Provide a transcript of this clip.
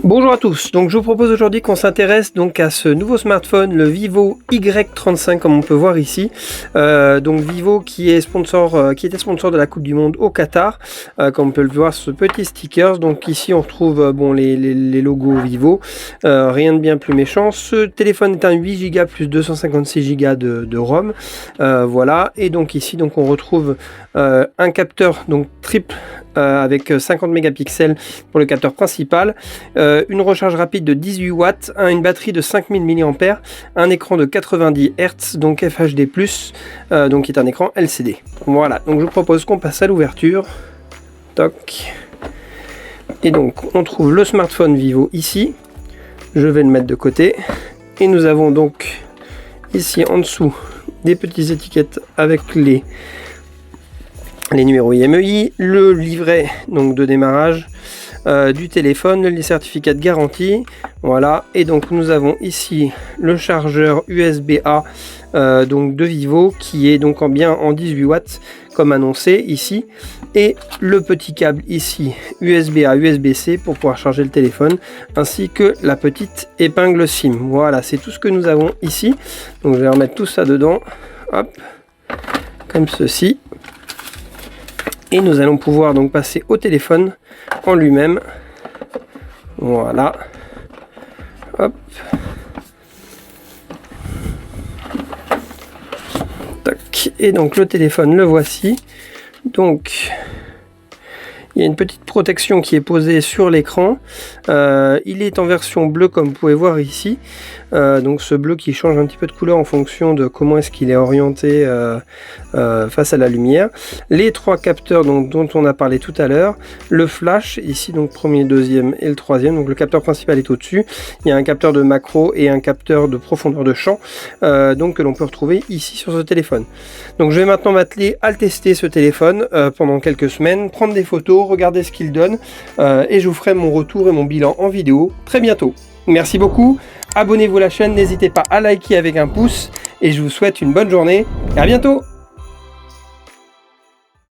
Bonjour à tous, donc je vous propose aujourd'hui qu'on s'intéresse donc à ce nouveau smartphone, le Vivo Y35 comme on peut voir ici. Donc Vivo qui était sponsor de la Coupe du Monde au Qatar, comme on peut le voir sur ce petit stickers. Donc ici on retrouve les logos Vivo, rien de bien plus méchant. Ce téléphone est un 8 Go plus 256 Go de ROM, voilà. Et donc ici donc on retrouve un capteur donc triple avec 50 mégapixels pour le capteur principal, une recharge rapide de 18 watts, une batterie de 5000 mAh, un écran de 90 Hz, donc FHD+, donc qui est un écran LCD. Voilà, donc je vous propose qu'on passe à l'ouverture. Toc. Et donc on trouve le smartphone Vivo ici. Je vais le mettre de côté. Et nous avons donc ici en dessous des petites étiquettes avec les numéros IMEI, le livret donc de démarrage du téléphone, les certificats de garantie, voilà. Et donc nous avons ici le chargeur USB-A donc de Vivo qui est donc bien en 18 watts comme annoncé ici, et le petit câble ici USB-A USB-C pour pouvoir charger le téléphone, ainsi que la petite épingle SIM. Voilà, c'est tout ce que nous avons ici. Donc je vais remettre tout ça dedans, hop, comme ceci. Et nous allons pouvoir donc passer au téléphone en lui-même. Voilà. Hop. Tac. Et donc le téléphone, le voici. Donc il y a une petite protection qui est posée sur l'écran. Il est en version bleue comme vous pouvez voir ici. Donc ce bleu qui change un petit peu de couleur en fonction de comment est-ce qu'il est orienté face à la lumière. Les trois capteurs dont on a parlé tout à l'heure. Le flash ici, donc premier, deuxième et le troisième. Donc le capteur principal est au-dessus. Il y a un capteur de macro et un capteur de profondeur de champ donc que l'on peut retrouver ici sur ce téléphone. Donc je vais maintenant m'atteler à le tester ce téléphone pendant quelques semaines, prendre des photos, regarder ce qu'il donne et je vous ferai mon retour et mon bilan en vidéo très bientôt. Merci beaucoup, abonnez-vous à la chaîne, n'hésitez pas à liker avec un pouce et je vous souhaite une bonne journée et à bientôt.